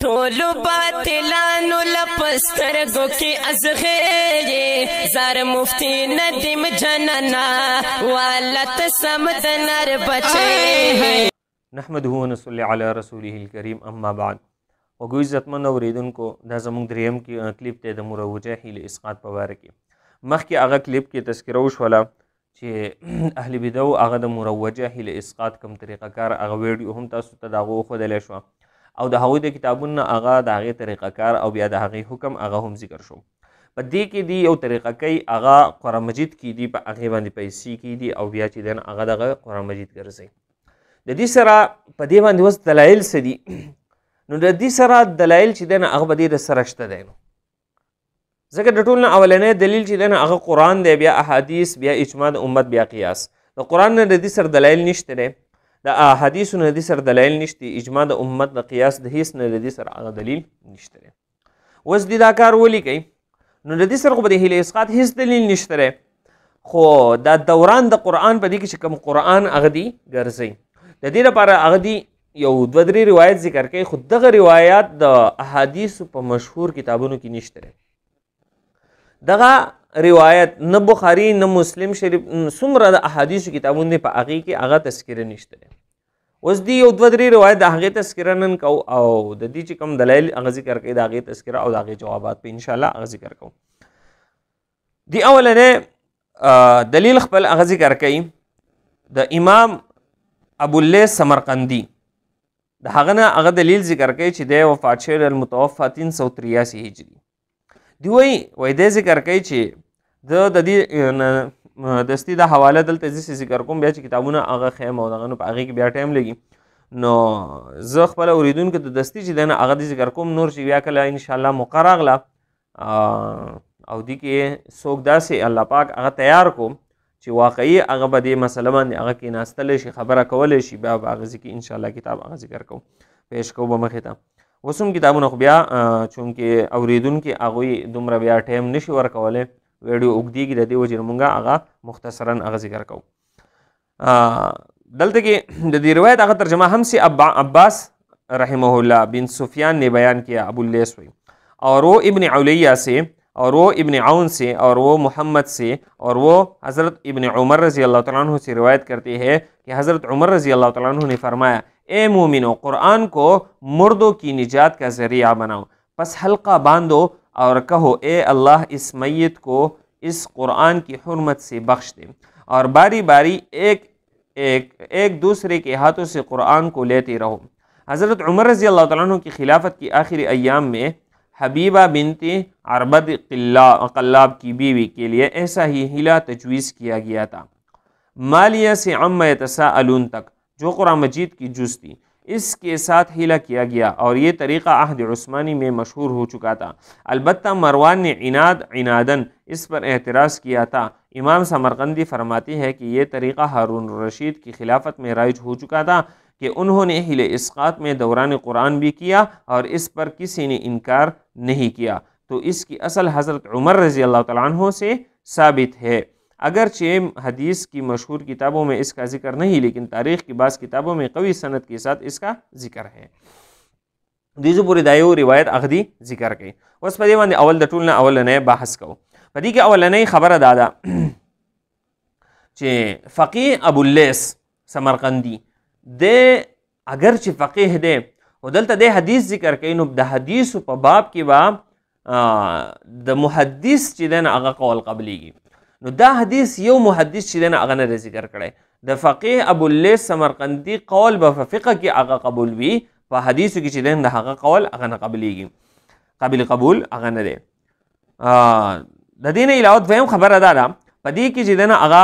ټولو باطلانو لپسترګو کې ازغې زار مفتی ندیم جننا والت سمد نر بچي نحمده ونصلي علی رسوله الکریم اما بعد وګو عزتمن اوریدونکو دا زموږ دریم کلیپ ته د مروجه هیله اسقاط په واره کې مخکې هغه کلیپ کې تذکره وشوله چې اهل بدع هغه د مروجه هیله اسقاط کوم طریقه کار هغه ویډیو هم تاسو ته د هغو ښودلی شوه او د هغوی د کتابونو هغه د هغې طریقه کار او بیا د هغې حکم هغه هم ذکر شو. په دې کې دی یو طریقه کوي هغه قرآن مجید کې دي په هغې باندې پیسې کې دي او بیا چې دی هغه دغه قرآن مجید ګرځوي. د دې سره په دې باندې اوس دلایل څه دي نو د دې سره دلایل چې دی هغه به دې د سره شته دی نو ځکه د ټول نه اولنی دلیل چې دی هغه قرآن دی بیا احادیث بیا اجماع د امت بیا قیاس. د قرآن نه د دې سره دلایل نشته دی د احادیثو نه د دې سره دلایل نشته اجماع د امت د قیاس د هیڅ نه د دې سره هغه دلیل نشته دی. اوس دې دا کار ولې کوي نو د دې سره خو به د هیلې اسقاط هیڅ دلیل نشته دی خو دا دوران د قرآن په دې کې چې کوم قرآن هغه دی ګرځوي د دې لپاره هغه دی یو دوه درې روایت ذکر کوي خو دغه روایات د احادیثو په مشهور کتابونو کې نشته دی. دغه روایت نه بخاري نه مسلم شریف څومره د احادیثو کتابونه په هغې کې هغه تذکره نشته دی. اوس دی یو دوه درې روایت د هغې تذکره نن کوو او د دې چې کوم دلایل هغه ذکر کوي د هغې تذکره او د هغې جوابات په انشاءالله هغه ذکر کوو. دی اولنی دلیل خپل هغه ذکر کوي د امام ابواللیث سمرقندي د هغه نه هغه دلیل ذکر کوي چې دی وفات شوی المتوفی 383 هجري. دی وایي دی ذکر کوي چې د دې دستي د حواله دلته زه ذکر کوم بیا چې کتابونه هغه خیم او دغه نو په هغې کې بیا ټایم لګي نو زه خپله اورېدونکو د دستي چې دی نه هغه دې ذکر کوم نور چې بیا کله انشاءالله موقع راغله او دې کې څوک داسې الله پاک هغه تیار کو چې واقعي هغه به دې مسله باندې هغه کېناستلی شي خبره کولی شي بیا به هغه کې انشاءالله کتاب هغه ذکر کوو پیش کوو به مخې ته. اوس هم کتابونه خو بیا چونکې اورېدونکي هغوی دومره بیا ټایم نشي ورکولی ویډیو اوږدېږي د دې وجې نه مونږ هغه مختصرا هغه ذکر کوو. دلته کې د دې روایت هغه ترجمه هم سے عباس رحمہ اللہ بن سفیان نے بیان کیا ابواللیث ہوئی اور وہ ابن علیہ سے اور وہ ابن عون سے اور وہ محمد سے اور وہ حضرت ابن عمر رضی اللہ تعالیٰ عنہ سے روایت کرتے ہیں کہ حضرت عمر رضی اللہ تعالیٰ عنہ نے فرمایا اے مومنو قرآن کو مردوں کی نجات کا ذریعہ بناؤ پس حلقہ باندھو اور کہو اے اللہ اس میت کو اس قرآن کی حرمت سے بخش دے اور باری باری ایک دوسرے کے ہاتھوں سے قرآن کو لیتے رہو. حضرت عمر رضی اللہ تعالیٰ عنہ کی خلافت کی آخری ایام میں حبیبہ بنت عربد قلاب کی بیوی کے لیے ایسا ہی حیلہ تجویز کیا گیا تھا. مالیہ سے عما یتساءلون تک جو قرآن مجید کی جز تھی اس کے ساتھ حیلہ کیا گیا اور یہ طریقہ عہد عثمانی میں مشہور ہو چکا تھا. البتہ مروان نے عنادن اس پر اعتراض کیا تھا. امام سمرقندی فرماتے ہیں کہ یہ طریقہ ہارون الرشید کی خلافت میں رائج ہو چکا تھا کہ انہوں نے حیلہ اسقاط میں دوران قرآن بھی کیا اور اس پر کسی نے انکار نہیں کیا تو اس کی اصل حضرت عمر رضی اللہ تعالیٰ عنہ سے ثابت ہے. اگرچہ حدیث کی مشہور کتابوں میں اس کا ذکر نہیں لیکن تاریخ کی بعض کتابوں میں قوی سند کے ساتھ اس کا ذکر ہے. دیزو پوری دا یو روایت اغدی ذکر کوي. اوس په دې باندې اول د ټول نه اولنی بحث کوو. په دې کې اولنی خبره دا ده چې فقیه ابواللیث سمرقندي د اگر چې فقیه دی او دلته د حدیث ذکر کوي نو د حدیثو په باب کې به د محدث چې دی نه هغه قول قبلیږي. نو دا حدیث یو محدث چې دی نه هغه نه ذکر کړی د فقیه ابواللیث سمرقندي قول به په فقه کې هغه قبول وي په حدیثو کې چې دی د هغه قول هغه نه قبلیږي قابل قبول هغه نه دی. د دې نه علاوه دویم خبره دا ده په دې کې چې دی نه هغه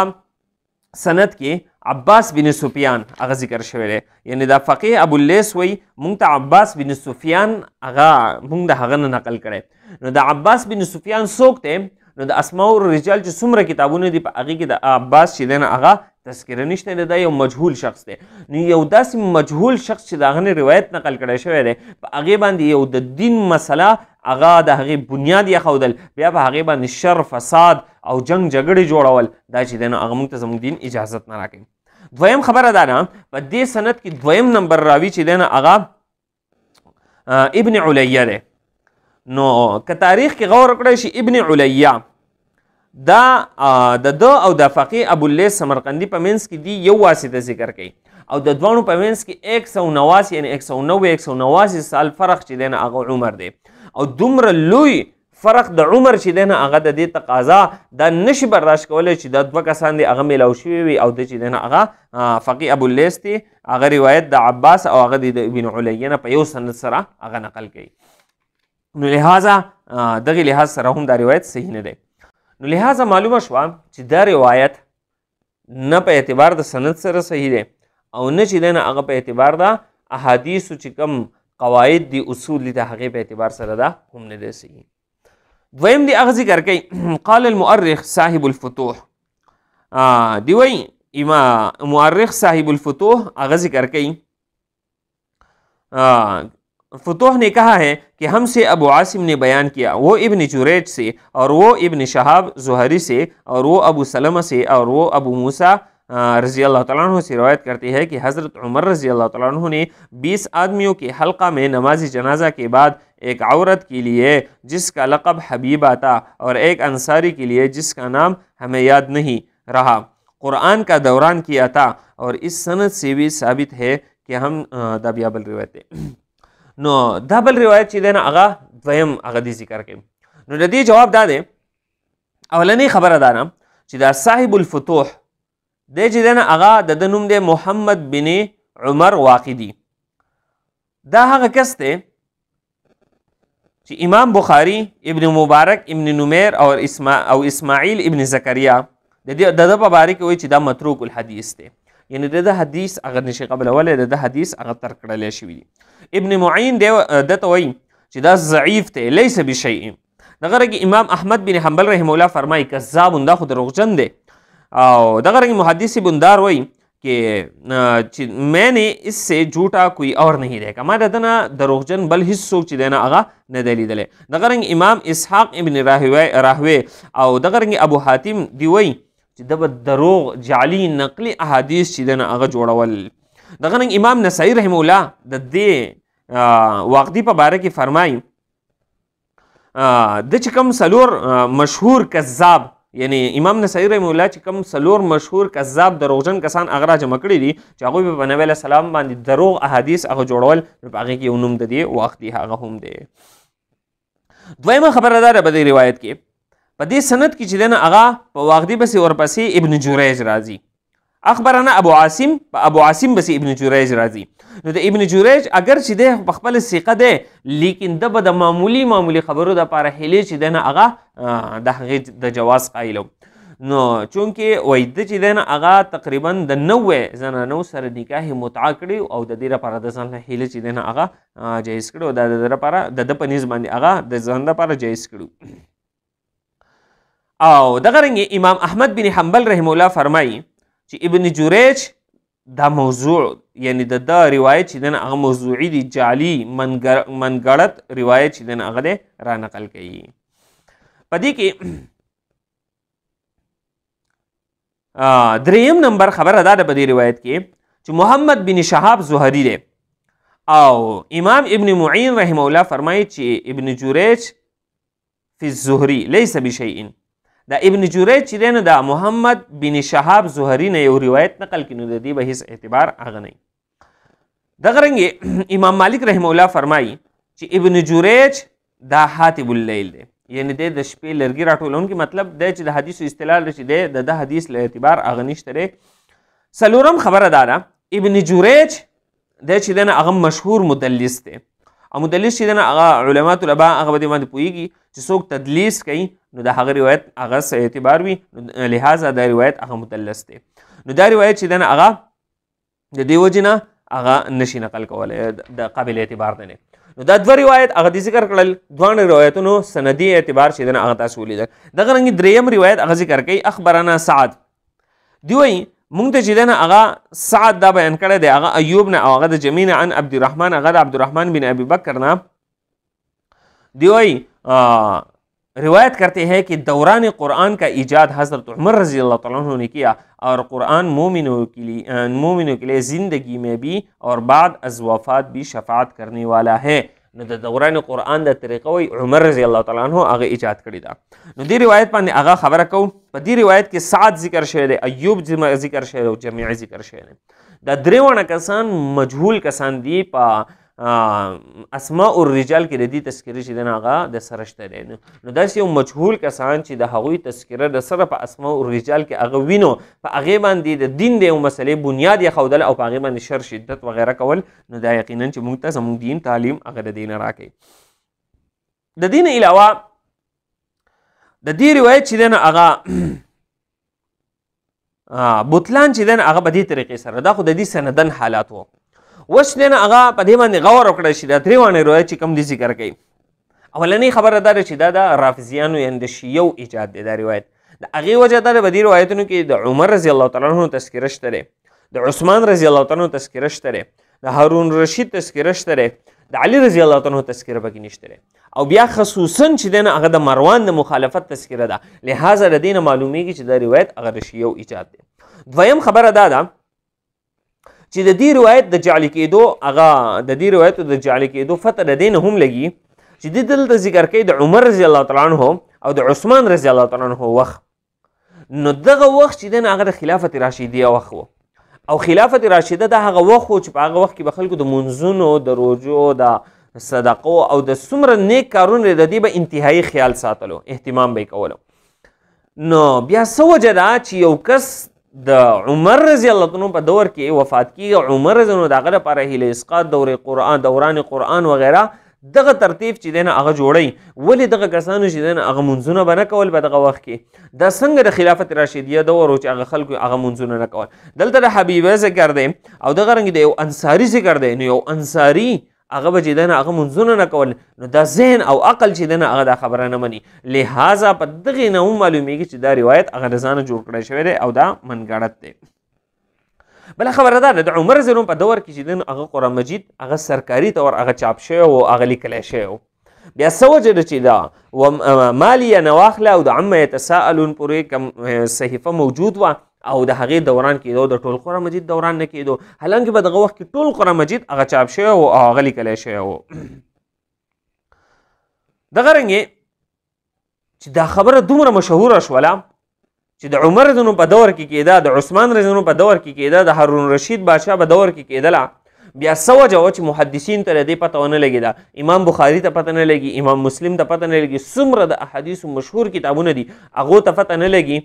سند کې عباس بن سفیان هغه ذکر شوی دی یعنی دا فقیه ابواللیث وایي مونږ ته عباس بن سفیان هغه مونږ د هغه نه نقل کړی. نو د عباس بن سفیان څوک دی نو د اسماء الرجال چې څومره کتابونه دي په هغې کې د عباس چې دی نه هغه تذکره نشته دی. دا یو مجهول شخص دی. نو یو داسې مجهول شخص چې د هغه نه روایت نقل کړی شوی دی په هغې باندې یو د دین مسله هغه د هغې بنیاد یې بیا په هغې باندې شر فساد او جنگ جګړې جوړول دا چې دی نو هغه موږ ته زموږ دین اجازت نه راکوي. دویم خبره دا ده په دې سند کې دویم نمبر راوي چې دی نو هغه ابن علیه دی. نو که تاریخ کې غور وکړی شي ابن علیه دا د ده او د فقیه ابواللیث سمرقندي په منځ کې دی یو واسطه ذکر کوي او د دوانو په منځ کې 189 یعنی 189 سال فرق چې دی نه هغه عمر دی او دومره لوی فرق د عمر چې دی نه هغه د دې تقاضا دا نشي برداشت کولی چې دا دوه کسان دی هغه میلاو شوي وي او د چې دی نه هغه فقیه ابواللیث دی هغه روایت د عباس او هغه د ابن علیه نه په یو سند سره هغه نقل کوي. نو لحاظه دغه لحاظ سره هم دا روایت صحیح نه دی. نو لحاظه معلومه شوه چې دا روایت نه په اعتبار د سند سره صحیح دی او نه چې دی نه هغه په اعتبار د احادیثو چې کوم قواعد دي اصول دي د هغې په اعتبار سره دا هم نه دی صحیح. دویم دی هغه ذکر کوي قال المؤرخ صاحب الفتوح دی وایي مؤرخ صاحب الفتوح هغه ذکر کوي فتوح نے کہا ہے کہ ہم سے ابو عاصم نے بیان کیا وہ ابن جریج سے اور وہ ابن شہاب زہری سے اور وہ ابو سلمہ سے اور وہ ابو موسیٰ رضی اللہ تعالیٰ عنہ سے روایت کرتی ہے کہ حضرت عمر رضی اللہ تعالیٰ عنہ نے 20 آدمیوں کے حلقہ میں نماز جنازہ کے بعد ایک عورت کے لیے جس کا لقب حبیبہ تھا اور ایک انصاری کے لیے جس کا نام ہمیں یاد نہیں رہا قرآن کا دوران کیا تھا اور اس سند سے بھی ثابت ہے کہ ہم دا بیا بل روایت نو دا بل روایت چې دی نه هغه دویم هغه دی ذکر کوي. نو د دې جواب دا دی اولنۍ خبره دا نه چې دا صاحب الفتوح دی چې دی نه هغه د ده نوم دی محمد بن عمر واقدي. دا هغه کس دی چې امام بخاری ابن مبارک ابن نمیر او اسماعیل ابن زکریا د ده په باره کې وایي چې دا متروک الحدیث دی یعنی د ده حدیث هغه نشي قبلولی د ده حدیث هغه ترک کړلی شوي دي. ابن معین دی دته وایي چې دا ضعیف دی لیس بشیء. دغه رنګې امام احمد بن حنبل رحمه الله فرمایي کذاب دا خو دروغجن دی او دغه رنګې محدث بندار وایي کہ میں نے اس سے جھوٹا کوئی اور نہیں دیکھا ما د ده نه دروغجن بل هیڅ څوک چې دی نه هغه نه دی لیدلی. دغه رنګ امام اسحاق ابن راهوی او دغه رنګ ابو حاتم دی وایي چې ده به دروغ جعلي نقلي احادیث چې دی نه هغه جوړول. دغه رنګ امام نسائی رحمه الله د دې واقدي په باره کې فرمایي د چې کوم څلور مشهور کذاب یعنی امام نسائی رحمه الله چې کوم څلور مشهور کذاب دروغجن کسان هغه راجمع کړي دي چې هغوی په نبي علیه السلام باندې دروغ احادیث هغه جوړول نو په هغې کې یو نوم د دې واقدي هغه هم دی. دویمه خبره دا ده په دې روایت کې په دې سند کې چې دی نه هغه په واقدي پسې ورپسې ابن جریج راځي اخبرنا ابو عاصم ابو عاصم بس ابن جریج راځي. نو د ابن جریج اگر چې دی په خپل ثقه دی لیکن ده به د معمولی خبرو دپاره هیلې چې دی نه هغه د هغې د جواز قایل نو چونکې وایي ده چې دی نه هغه تقریبا د 90 زنانو سره نکاح متعه کړي او د دې لپاره د ځان له هیلې چې دی نه هغه جایز کړي او د ده لپاره د ده په نیز باندې هغه د ځان لپاره جایز کړي. او دغه رنګې امام احمد بن حنبل رحمه الله فرمایي چې ابن جریج دا موضوع یعنی د دا روایت چې دی نه هغه موضوعي دي جعلي منګړت روایت چې دی نه هغه دی را نقل کوي. په دې کې دریم نمبر خبره دا ده په دې روایت کې چې محمد بن شهاب زهري دی او امام ابن معین رحمه الله فرمایي چې ابن جریج فی الزهري لیس بشیء. دا ابن جریج چې دی نه دا محمد بن شهاب زهري نه یو روایت نقل کړي نو د دې به هیڅ اعتبار هغه نه. دغه رنګې امام مالک رحمه الله فرمایي چې ابن جریج دا حاتب اللیل دی یعنی دی د شپې لرګي راټولونکي مطلب دی چې د حدیثو اصطلاح چې دی د ده حدیث له اعتبار هغه نشته دی. څلورم خبره دا ده ابن جریج دی چې دی نه هغه مشهور مدلس دی او مدلس چې دی نه هغه علماء طلبا هغه به دې باندې پوهېږي چې څوک تدلیس کوي نو د هغه روایت هغه څه اعتبار وي لہذا دا روایت هغه مدلس دی. نو دا روایت چې دی نه هغه د دې وجې نه هغه نشي نقل کولی د قابل اعتبار دی نه. نو دا دوه روایت هغه دې ذکر کړل دواړه روایتونو سندي اعتبار چې دی نه هغه تاسو ولیدل. دغه رنګې دریم روایت هغه ذکر کوي اخبرنا سعد دی وایي مونږ ته چې دی نه هغه سعد دا بیان کړی دی هغه ایوب نه او هغه د جمعین عن عبدالرحمن هغه د عبدالرحمن بن ابی بکر نه دی وایي روایت کرتے ہیں کہ دوران قرآن کا ایجاد حضرت عمر رضی اللہ تعالیٰ عنہ نے کیا اور قرآن مومنوں کے لیے زندگی میں بھی اور بعد از وفات بھی شفاعت کرنے والا ہے. نو د دوران قرآن د طریقه وی عمر رضی الله تعالی عنہ هغه ایجاد کړی دا. نو دې روایت باندې هغه خبره کوم. په دې روایت کې سعد ذکر شوی دی، ایوب ذکر شوی دی او جمیعي ذکر شوی دی. دا درې وړه کسان مجهول کسان دي په اسماء الرجال کې د دې تذکره چې دی هغه د سره شته دی. نو داسې یو مجهول کسان چې د هغوی تذکره د سره په اسماء الرجال کې هغه وینو، په هغې باندې د دین د یو مسلې بنیاد یې ښودل او په هغې باندې شر شدت وغیره کول، نو دا یقینا چې موږ ته زموږ دین تعلیم هغه د دې نه راکوي. د دې نه علاوه د دې روایت چې دی نه هغه بطلان چې دی نه هغه په دې طریقې سره دا خو د دې سندن حالات وو. اوس دی نه هغه په دې باندې غور وکړی چې دا درې وانې روایت چې کوم دي ذکر کوي. اولنۍ خبره دا ده چې دا د رافضیانو یعنې د شیعو ایجاد دی دا روایت. د هغې وجه دا ده په دې روایتونو کې د عمر رضی الله تعالی عنه تذکره شته دی، د عثمان رضی الله تعالی عنه تذکره شته دی، د هارون رشید تذکره شته دی، د علي رضی الله تعالی عنه تذکره پکې نشته دی. او بیا خصوصا چې دی نه هغه د مروان د مخالفت تذکره ده، لهذا د دې نه معلومیږي چې دا روایت هغه د شیعو ایجاد دی. دویم خبره دا ده چې د دې روایت د جعلي کېدو هغه د دې روایتو د جعلي کېدو فتح د دې نه هم لګي چې دې دلته ذکر کوي د عمر رضی الله تعالی عنه او د عثمان رضی الله تعالی عنه وخت. نو دغه وخت چې دی نه هغه د خلافت راشدیه وخت و، او خلافت راشده د هغه وخت و چې په هغه وخت کې به خلکو د منځونو د روجو د صدقو او د څومره نیک کارونو د دې به انتهایی خیال ساتلو، اهتمام به یې کولو. نو بیا څه وجه ده چې یو کس د عمر رضی الله عنه په دور کې وفات کیږي، عمر رضی الله عنه د هغه لپاره هیله اسقاط دوران قرآن وغیره دغه ترتیب چې دی نه هغه جوړوي. ولې دغه کسانو چې دی نه هغه منځونه به نه کول په دغه وخت کې؟ دا څنګه د خلافت راشدیه دور و چې هغه خلکو هغه منځونه نه کول؟ دلته د حبیبه ذکر دی او دغه رنګ د یو انصاري ذکر دی. نو یو انصاري هغه به چې دی نه هغه منځونه نه کول، نو دا ذهن او عقل چې دی نه هغه دا خبره نه مني. لهذا په دغې نه هم معلومیږي چې دا روایت هغه د ځانه جوړ کړی شوی دی او دا منګړت دی. بله خبره دا ده د عمر رضی الله په دور کې چې دی نه هغه قرآن مجید هغه سرکاري طور هغه چاپ شوی و، هغه لیکلی شوی و. بیا څه وجه ده چې دا مالیه نه واخله او د عمه یتساءلون پورې کوم صحیفه موجود وه او د هغې دوران کېدو د ټول قرآن مجید دوران نه کېدو، حالانکې په دغه وخت کې ټول قرآن مجید هغه چاپ شوی و او هغه لیکلی شوی و. دغه رنګې چې دا خبره دومره مشهوره شوله چې د عمر رضی الله په دور کې کېده، د عثمان رضی الله په دور کې کېده، د هارون رشید بادشاه په دور کې کېدله، بیا څه وجه وه چې محدثین ته د دې پته ونه لګېده، امام بخاري ته پته نه لګي، امام مسلم ته پته نه لګي، څومره د احادیثو مشهور کتابونه دي هغو ته پته نه لګي.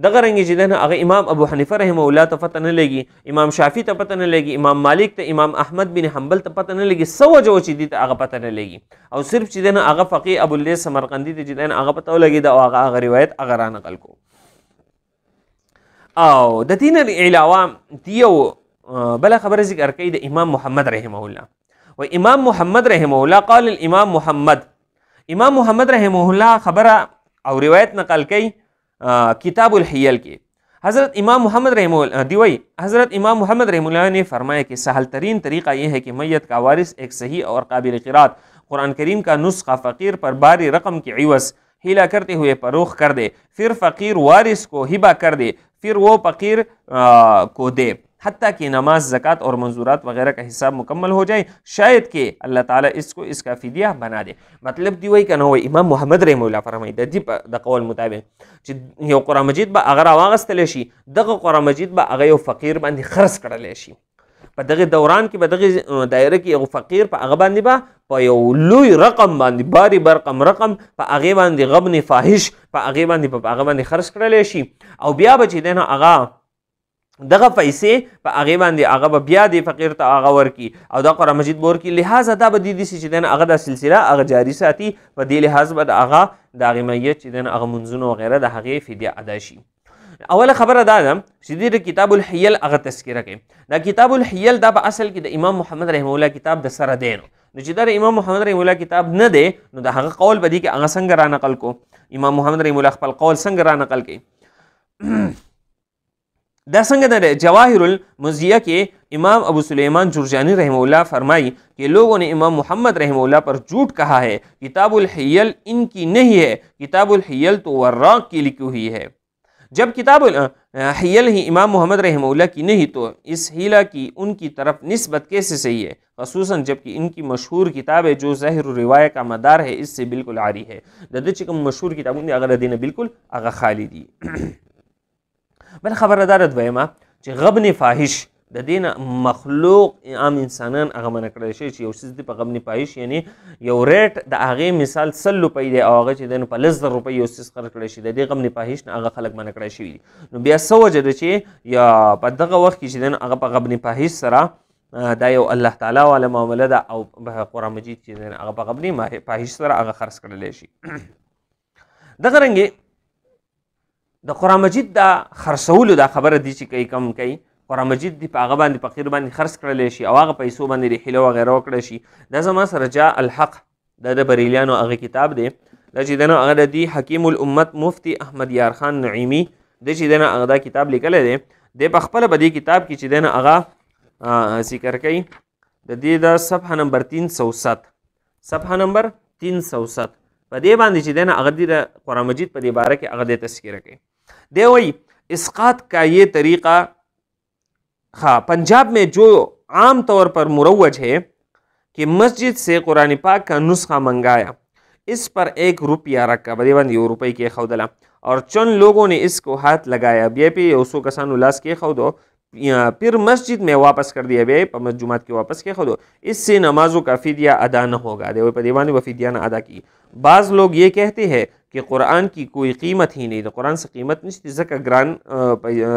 دغه رنګې چې دی نه هغه امام ابو حنیفه رحمه الله ته پته نه لګي، امام شافعي ته پته نه لګي، امام مالک ته، امام احمد بن حنبل ته پته نه لګي. څه وجه وه چې دې ته هغه پته نه لګي؟ او صرف چې دی نه هغه فقیه ابواللیث سمرقندي ته چې دی نه هغه پته ولګېده او هغه روایت هغه رانقل کو. او د دې نه علاوه یو بله خبره ذکر کوي د امام محمد رحمه الله. و امام محمد رحمه الله قال الامام محمد رحمه الله خبره او روایت نقل کوي کتاب الحیل کې. حضرت امام محمد رحمه الله دیوئی حضرت امام محمد رحمه الله نے فرمایا کہ سہل ترین طریقہ یہ ہے کہ میت کا وارث ایک صحیح اور قابل قرات قرآن کریم کا نسخہ فقیر پر باری رقم کے عوض ہیلا کرتے ہوئے فروخت کر دے، پھر فقیر وارث کو ہبہ کر دے، پھر وہ فقیر کو دے حتیٰ کہ نماز، زکوٰۃ اور منظورات وغیرہ کا حساب مکمل ہو جائے، شاید کہ اللہ تعالیٰ اس کو اس کا فدیہ بنا دے. مطلب دی وایي کنه وایي امام محمد رحمه الله فرمایي د دې د قول مطابق چې یو قرآن مجید به هغه راواغستلی شي، دغه قرآن مجید به هغه یو فقیر باندې خرڅ کړلی شي. په دغه دوران کې به دغه دایره کې یو فقیر په هغه باندې به په یو لوی رقم باندې باری برقم رقم په هغې باندې غبن فاحش په هغې باندې په هغه باندې خرڅ کړلی شي، او بیا به چې دی نه هغه دغه پیسې په هغې باندې هغه به بیا د فقیر ته هغه ورکي او دا قرآن مجید به ورکي. لهذا دا به دې داسې چې دی نه هغه دا سلسله هغه جاري ساتي، په دې لحاظ به د هغه د هغې میت چې دی نه هغه منځونه وغیره د هغې فدیه ادا شي. اوله خبره دا ده چې دې د کتاب الحیل هغه تذکره کوي. دا کتاب الحیل دا په اصل کې د امام محمد رحمه الله کتاب د سره دی، نو چې دا د امام محمد رحمه الله کتاب نه دی نو د هغه قول به دې کې هغه څنګه را نقل کو، امام محمد رحمه الله خپل قول څنګه را نقل کوي. دا څنګه ده؟ جواہر المزیہ کے امام ابو سلیمان جرجانی رحمہ اللہ فرمائی کہ لوگوں نے امام محمد رحمہ اللہ پر جھوٹ کہا ہے، کتاب الحیل ان کی نہیں ہے، کتاب الحیل تو وراق کی لکھی ہوئی ہے. جب हियल ही इमाम मोहम्मद रहमहुल्लाह की नहीं तो इस हीला की उनकी तरफ निस्बत कैसे सही है, खसूसन जबकि इनकी मशहूर किताब है जो ज़ाहिर रिवायत का मदार है इससे बिल्कुल आरी है। द चिकम मशहूर किताबों अगर दिन बिल्कुल अगर खाली दी बल खबरदार द्वयमा چې غبن फाहिश د دین مخلوق عام انسانان هغه منع کړی شي چې یو څه د په غبن فاحش یعنی یو ریټ د هغه مثال 100 روپۍ دی او هغه چې د په 1000 روپۍ یو څه خرڅ کړی شي د دې غبن فاحش نه هغه خلک منع کړی شي. نو بیا څه وجه ده چې یا په دغه وخت کې چې د هغه په غبن فاحش سره دا یو الله تعالی والا معامله ده او قرآن مجید چې هغه په غبن فاحش سره هغه خرڅ کړلی شي. دغه رنګې د قرآن مجید دا خرڅولو دا خبره دي چې کم کوي قرآن مجید دی په هغه باندې فقیر باندې خرڅ کړلی شي او هغه پیسو باندې حیله وغیره وکړی شي. دا زما سره جاء الحق دا د بریلیانو هغه کتاب دی دا چې دنه هغه د دی حکیم الامت مفتی احمد یار خان نعیمی د چې دنه هغه دا کتاب لیکلی دی د په خپله به دې کتاب کې چې دنه هغه ذکر کوي د دې د صفحه نمبر 307 په دې باندې چې دنه هغه د قرآن مجید په دې باره کې هغه د تذکره کوي. دی وایي اسقاط کا یہ طریقہ हाँ पंजाब में जो आम तौर पर मुरवज है कि मस्जिद से कुरान पाक का नुस्खा मंगाया, इस पर 1 रुपया रखा बदेबंद ₹1 के खौदला और चंद लोगों ने इसको हाथ लगाया बे पे 100 कसान उलास के खौदो फिर मस्जिद में वापस कर दिया बे जुमात के वापस के खौदो, इससे नमाजों का फिदिया अदा न होगा दे पदेवान व फिदिया न अदा की. बाज़ लोग ये कहते हैं कि कुरान की कोई कीमत ही नहीं, तो कुरान से कीमत नहीं ज़का ग्रान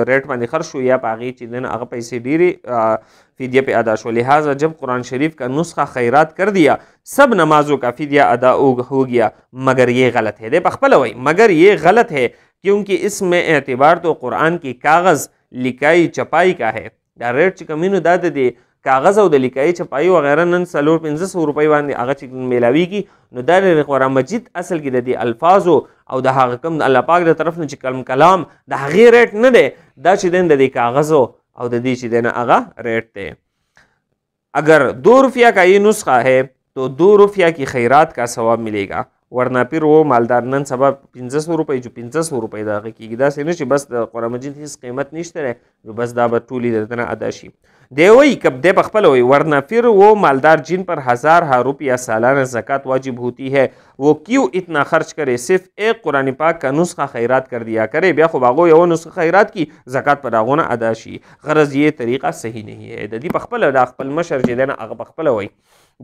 रेट में खर्च हो या पागी चीज़ें अगर पैसे डीरे फिदिया पे अदा शो. लिहाजा जब कुरान शरीफ का नुस्खा खैरात कर दिया सब नमाजों का फिदिया अदा हो गया, मगर ये गलत है. दे पखपल वही मगर ये गलत है क्योंकि इसमें एतबार तो कुरान की कागज़ लिकाई चपाई का है. दा रेट कमीनो दाद दे कागज़ او د لیکای چپای وغیرہ نن 400-500 روپۍ باندې هغه چې میلاویږي. نو دا د قرآن مجید اصل کې د دې الفاظو او د هغه کوم الله پاک د طرف نه چې کلام د هغې ریټ نه دی, دا چې دی د دې کاغذو او د دې چې دی نه هغه ریټ دی. اگر 2 रुपया का ये नुस्खा है तो 2 रुपया की खैरात का सवाब मिलेगा, वरना फिर वो मालदार नन सबा 500 روپۍ जो 500 روپۍ دا کېږي. داسې نه چې بس د قرآن مجید هیڅ قیمت نشته دی نو بس دا به ټولې درته نه ادا شي. دی وی کب دے پخپل ہوئی ورنہ پھر وہ مالدار جن پر 1000 روپیہ سالانہ زکوٰۃ واجب ہوتی ہے وہ کیوں اتنا خرچ کرے, صرف ایک قرآن پاک کا نسخہ خیرات کر دیا کرے بیا خو باغو یو نسخہ خیرات کی زکوٰۃ پر اغونه ادا شي. غرض یہ طریقہ صحیح نہیں ہے. د دې پخپل د خپل مشر چې دنه هغه پخپل وای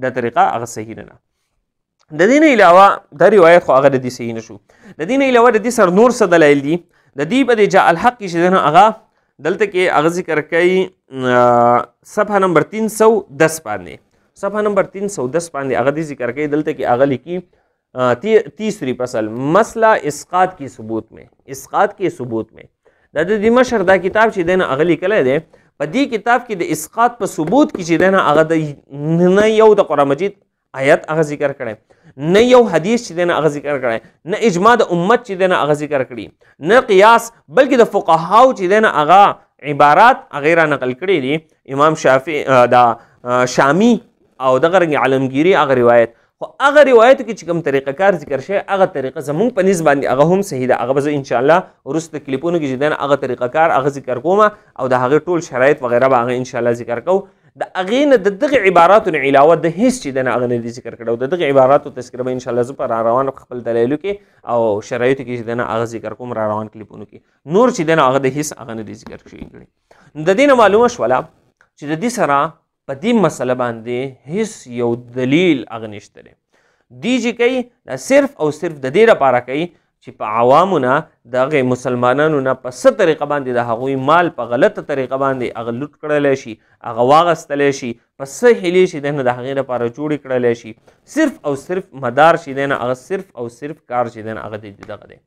دا طریقہ هغه صحیح نه. د دې نه علاوه دا روایت خو هغه د دې صحیح نشو. د دې نه علاوه د دې سر نور څه دلایل دي. د دې په جاء الحق کې چې دنه هغه دلته کې هغه ذکر کوي صفحه نمبر 310 باندې هغه دې ذکر کوي دلته کې هغه لیکي 30 فصل مسئلہ اسقاط کے ثبوت میں د دې مشر دا کتاب چې دنه هغه لیکلی دی په دې کتاب کې د اسقاط په ثبوت کې چې دنه هغه د نه یو د قرآن مجید آیت هغه ذکر کړی, نه یو حدیث چې دنه هغه ذکر کړی, نه اجماع د امت چې دنه هغه ذکر کړي, نه قیاس بلکې د فقهاو چې دنه هغه عبارات هغه را نقل کړي دي. امام شافعي دا شامی او دغه رنګ علمگیری هغه روایت خو هغه روایت کې چې کوم طریقه کار ذکر شوی هغه طریقه زمونږ په نسبت باندې هغه هم صحیح ده. هغه به ان شاء الله ورسته کلیپونو کې چې دنه هغه طریقه کار هغه ذکر کوم او د هغه ټول شرایط وغیرہ به هغه ان شاء الله ذکر کوم. د هغې نه د دغه عباراتو نه علاوه د هیڅ چې دنه هغه نه دي ذکر کړی او د دغه عباراتو تذکره به ان شاء الله زه په را روان خپل دلایلو کې او شرایطو کې چې دنه هغه ذکر کوم را روان کلیپونو کې. نور چې دنه هغه د هیڅ هغه نه دي ذکر شوي کړي. د دې نه معلومه شوله چې د دې سره په دې مسله باندې هیڅ یو دلیل هغه نشته دی. دی چې کوي دا صرف او صرف د دې لپاره کوي چې په عوامو نه د هغې مسلمانانو نه په څه طریقه باندې د هغوی مال په غلطه طریقه باندې هغه لوټ کړلی شي, هغه واغستلی شي, په څه هیلې چې دی نه د هغې لپاره جوړې کړلی شي. صرف او صرف مدار چې دی نه هغه صرف او صرف کار چې دی نه هغه د دغه دی.